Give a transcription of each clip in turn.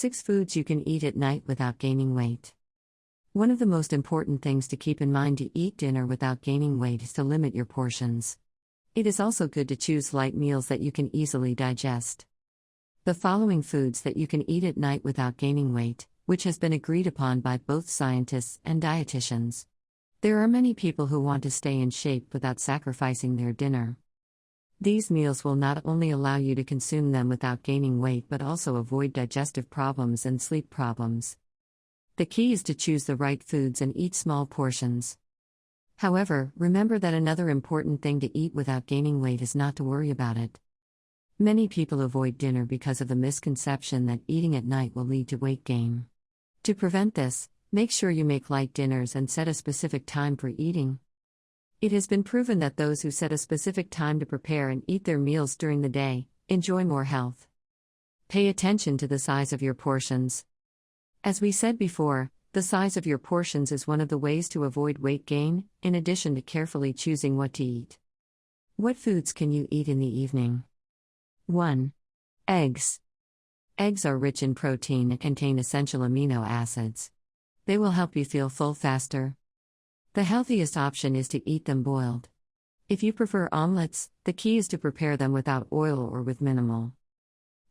6 foods you can eat at night without gaining weight. One of the most important things to keep in mind to eat dinner without gaining weight is to limit your portions. It is also good to choose light meals that you can easily digest. The following foods that you can eat at night without gaining weight, which has been agreed upon by both scientists and dietitians. There are many people who want to stay in shape without sacrificing their dinner. These meals will not only allow you to consume them without gaining weight but also avoid digestive problems and sleep problems. The key is to choose the right foods and eat small portions. However, remember that another important thing to eat without gaining weight is not to worry about it. Many people avoid dinner because of the misconception that eating at night will lead to weight gain. To prevent this, make sure you make light dinners and set a specific time for eating. It has been proven that those who set a specific time to prepare and eat their meals during the day enjoy more health. Pay attention to the size of your portions. As we said before, the size of your portions is one of the ways to avoid weight gain, in addition to carefully choosing what to eat. What foods can you eat in the evening? 1. Eggs. Eggs are rich in protein and contain essential amino acids. They will help you feel full faster. The healthiest option is to eat them boiled. If you prefer omelets, the key is to prepare them without oil or with minimal.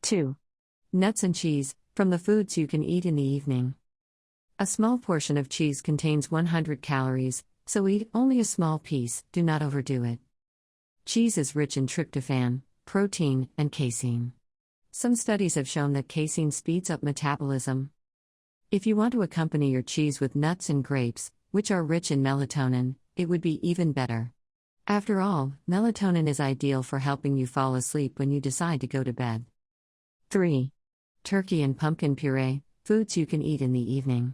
2. Nuts and cheese, from the foods you can eat in the evening. A small portion of cheese contains 100 calories, so eat only a small piece, do not overdo it. Cheese is rich in tryptophan, protein, and casein. Some studies have shown that casein speeds up metabolism. If you want to accompany your cheese with nuts and grapes, which are rich in melatonin, it would be even better. After all, melatonin is ideal for helping you fall asleep when you decide to go to bed. 3. Turkey and pumpkin puree, foods you can eat in the evening.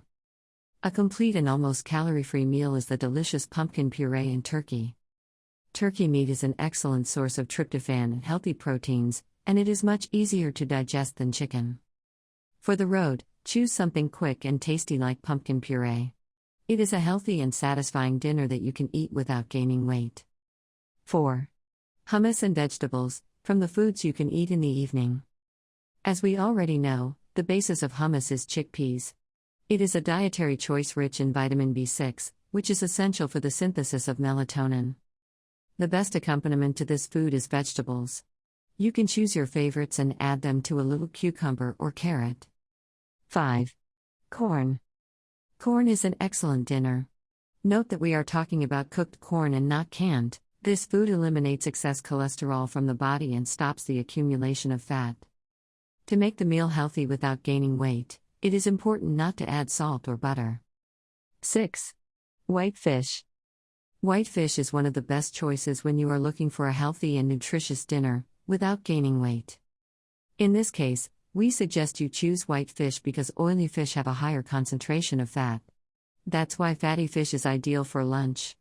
A complete and almost calorie-free meal is the delicious pumpkin puree and turkey. Turkey meat is an excellent source of tryptophan and healthy proteins, and it is much easier to digest than chicken. For the road, choose something quick and tasty like pumpkin puree. It is a healthy and satisfying dinner that you can eat without gaining weight. 4. Hummus and vegetables, from the foods you can eat in the evening. As we already know, the basis of hummus is chickpeas. It is a dietary choice rich in vitamin B6, which is essential for the synthesis of melatonin. The best accompaniment to this food is vegetables. You can choose your favorites and add them to a little cucumber or carrot. 5. Corn. Corn is an excellent dinner. Note that we are talking about cooked corn and not canned. This food eliminates excess cholesterol from the body and stops the accumulation of fat. To make the meal healthy without gaining weight, it is important not to add salt or butter. 6. White fish. White fish is one of the best choices when you are looking for a healthy and nutritious dinner, without gaining weight. In this case, we suggest you choose white fish because oily fish have a higher concentration of fat. That's why fatty fish is ideal for lunch.